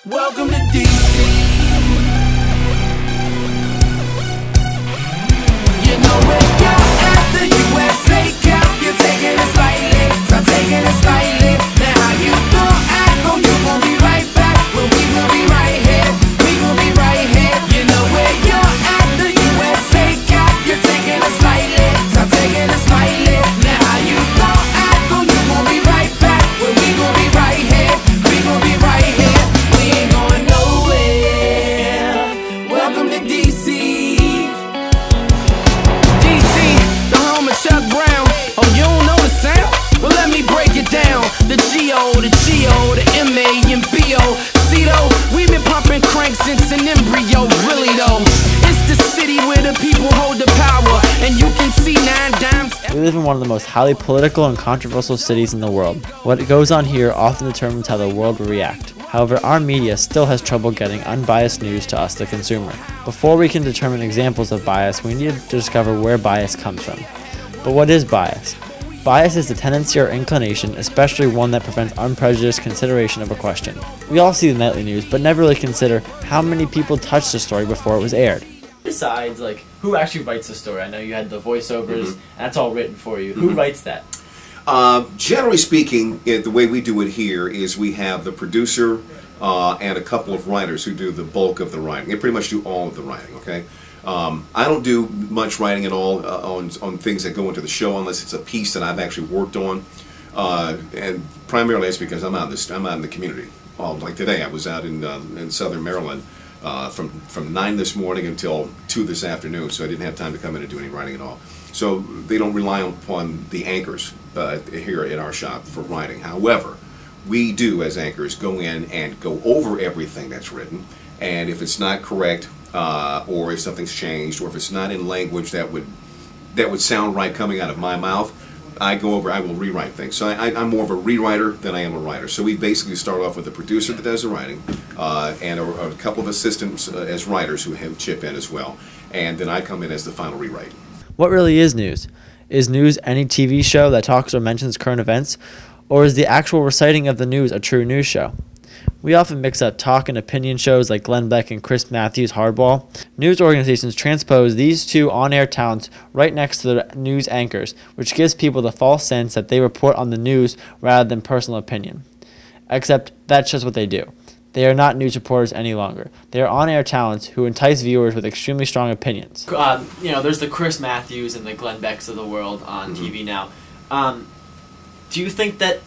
Welcome to DC. You know where you're at, the USA Cup. You're taking it slightly, I'm taking it slightly. Now how you gon' act, oh you gon' be right back. Well we gon' be right here, we gon' be right here. You know where you're at, the USA Cup. You're taking it slightly, I'm taking it slightly. Now how you gon' act, oh you gon' be right back. Well we gon' be right here, we gon' be right here. We ain't going nowhere. Welcome to DC. Chuck Brown, oh you don't know the sound? Well let me break it down. The G-O, the G-O, the M-A and B-O. See though, we've been pumping crank since an embryo. Really though, it's the city where the people hold the power. And you can see 9 dimes. We live in one of the most highly political and controversial cities in the world. What goes on here often determines how the world will react. However, our media still has trouble getting unbiased news to us, the consumer. Before we can determine examples of bias, we need to discover where bias comes from. But what is bias? Bias is the tendency or inclination, especially one that prevents unprejudiced consideration of a question. We all see the nightly news, but never really consider how many people touched the story before it was aired. Besides, like, who actually writes the story? I know you had the voiceovers, and that's all written for you. Who writes that? Generally speaking, the way we do it here is we have the producer and a couple of writers who do the bulk of the writing. They pretty much do all of the writing, okay? I don't do much writing at all on things that go into the show unless it's a piece that I've actually worked on, and primarily it's because I'm out in the community. Like today, I was out in Southern Maryland from 9 this morning until 2 this afternoon, so I didn't have time to come in and do any writing at all. So they don't rely upon the anchors here in our shop for writing. However, we do as anchors go in and go over everything that's written, and if it's not correct, or if something's changed, or if it's not in language that would sound right coming out of my mouth, I will rewrite things. So I'm more of a rewriter than I am a writer. So we basically start off with the producer that does the writing, and a couple of assistants as writers who have chip in as well, and then I come in as the final rewrite. What really is news? Is news any TV show that talks or mentions current events, or is the actual reciting of the news a true news show? We often mix up talk and opinion shows like Glenn Beck and Chris Matthews' Hardball. News organizations transpose these two on-air talents right next to the news anchors, which gives people the false sense that they report on the news rather than personal opinion. Except that's just what they do. They are not news reporters any longer. They are on-air talents who entice viewers with extremely strong opinions. There's the Chris Matthews and the Glenn Becks of the world on TV now. Do you think that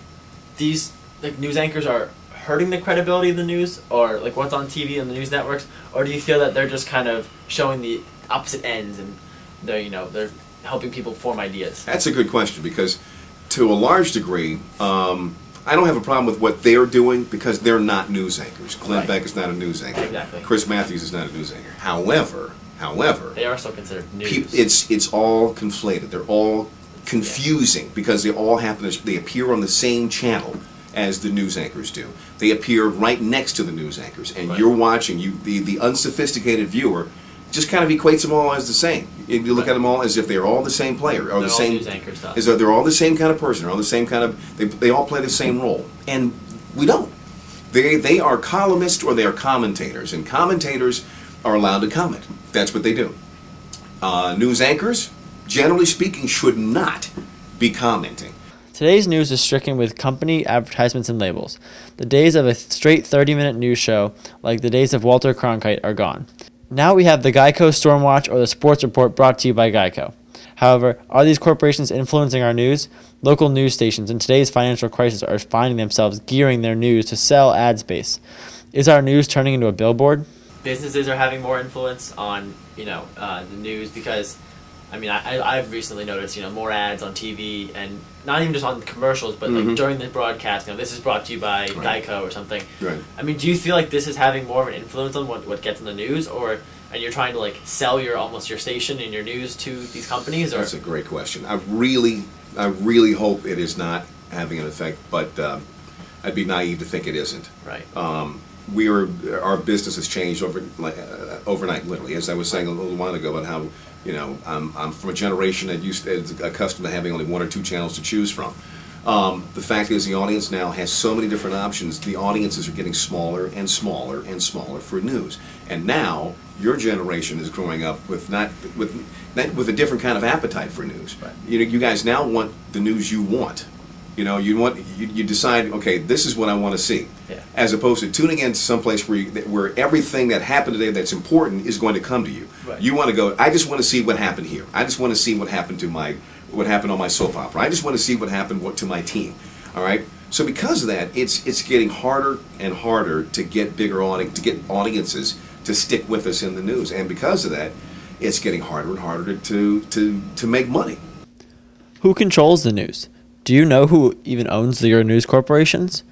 these news anchors are hurting the credibility of the news, or like what's on TV and the news networks, or do you feel that they're just kind of showing the opposite ends and they're helping people form ideas? That's a good question, because to a large degree, I don't have a problem with what they're doing because they're not news anchors. Glenn Beck is not a news anchor. Exactly. Chris Matthews is not a news anchor. However, they are still considered news. It's all conflated. They're all confusing because they all they appear on the same channel as the news anchors do. They appear right next to the news anchors, and you're watching. The unsophisticated viewer just kind of equates them all as the same. You look at them all as if they're all the same player, or the same news anchor stuff. As though they're all the same kind of person, or all the same kind of. They all play the same role, and we don't. They are columnists or they are commentators, and commentators are allowed to comment. That's what they do. News anchors, generally speaking, should not be commenting. Today's news is stricken with company advertisements and labels. The days of a straight 30-minute news show, like the days of Walter Cronkite, are gone. Now we have the Geico Stormwatch or the Sports Report brought to you by Geico. However, are these corporations influencing our news? Local news stations in today's financial crisis are finding themselves gearing their news to sell ad space. Is our news turning into a billboard? Businesses are having more influence on the news because I've recently noticed, more ads on TV, and not even just on commercials, but like during the broadcast, this is brought to you by Geico or something. Right. Do you feel like this is having more of an influence on what gets in the news, and you're trying to sell your station and your news to these companies? Or? That's a great question. I really hope it is not having an effect, but I'd be naive to think it isn't. Right. Our business has changed overnight, literally. As I was saying a little while ago about how I'm from a generation that is accustomed to having only 1 or 2 channels to choose from. The fact is, the audience now has so many different options. The audiences are getting smaller and smaller and smaller for news. And now your generation is growing up with not with a different kind of appetite for news. Right. You guys now want the news you want. You decide, okay, this is what I want to see, as opposed to tuning into someplace where everything that happened today that's important is going to come to you. Right. You want to go, I just want to see what happened here. I just want to see what happened on my soap opera. I just want to see what happened to my team. All right. So because of that, it's getting harder and harder to get audiences to stick with us in the news, and because of that, it's getting harder and harder to make money. Who controls the news? Do you know who even owns your news corporations?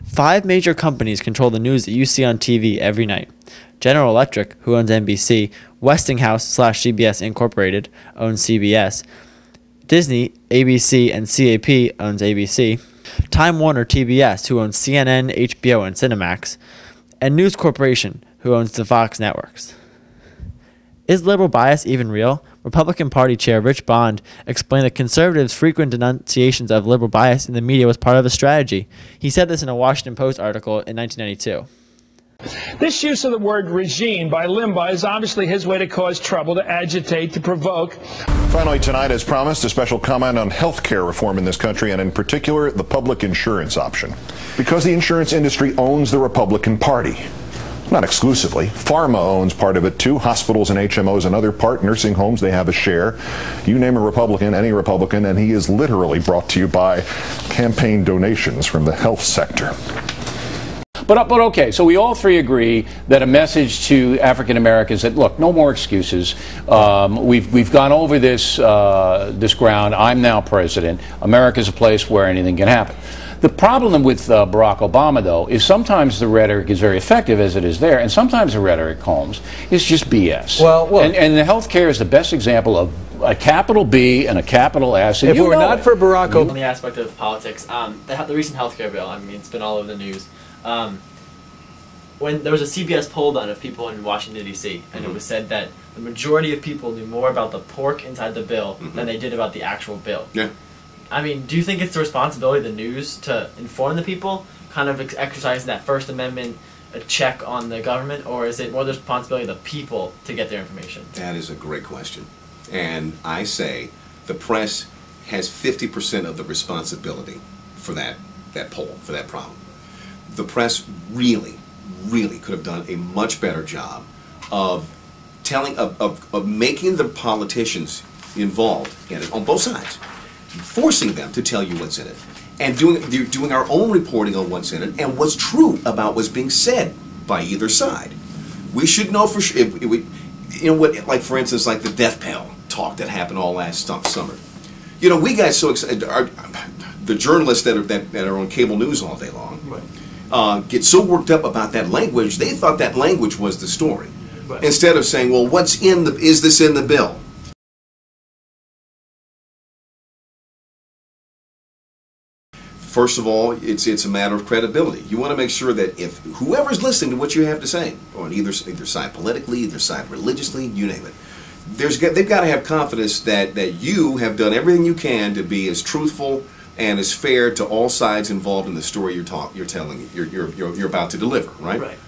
5 major companies control the news that you see on TV every night. General Electric, who owns NBC, Westinghouse/CBS Incorporated owns CBS, Disney, ABC, and CAP owns ABC, Time Warner TBS, who owns CNN, HBO, and Cinemax, and News Corporation, who owns the Fox networks. Is liberal bias even real? Republican Party Chair Rich Bond explained that conservatives' frequent denunciations of liberal bias in the media was part of a strategy. He said this in a Washington Post article in 1992. This use of the word regime by Limbaugh is obviously his way to cause trouble, to agitate, to provoke. Finally tonight, as promised, a special comment on health care reform in this country, and in particular, the public insurance option. Because the insurance industry owns the Republican Party. Not exclusively. Pharma owns part of it too. Hospitals and HMOs another part. Nursing homes, they have a share. You name a Republican, any Republican, and he is literally brought to you by campaign donations from the health sector. But okay, so we all three agree that a message to African Americans that, look, no more excuses. We've gone over this ground. I'm now president. America's a place where anything can happen. The problem with Barack Obama, though, is sometimes the rhetoric is very effective, as it is there, and sometimes the rhetoric, Holmes, is just BS. Well, and the health care is the best example of a capital B and a capital S. If it were not for Barack Obama, on the aspect of politics, the recent healthcare bill, I mean, it's been all over the news. When there was a CBS poll done of people in Washington, D.C., and it was said that the majority of people knew more about the pork inside the bill than they did about the actual bill. Yeah. I mean, do you think it's the responsibility of the news to inform the people, kind of exercising that First Amendment check on the government, or is it more the responsibility of the people to get their information? That is a great question. And I say the press has 50% of the responsibility for that poll, for that problem. The press really could have done a much better job of making the politicians involved in it on both sides, forcing them to tell you what's in it, and doing our own reporting on what's in it and what's true about what's being said by either side. We should know for sure. Like for instance, like the death panel talk that happened all last summer. We got so excited. The journalists that are on cable news all day long get so worked up about that language. They thought that language was the story, instead of saying, "Well, is this in the bill?" First of all, it's a matter of credibility. You want to make sure that if whoever's listening to what you have to say, on either side politically, either side religiously, you name it, they've got to have confidence that you have done everything you can to be as truthful and as fair to all sides involved in the story you're telling, you're about to deliver, right? Right.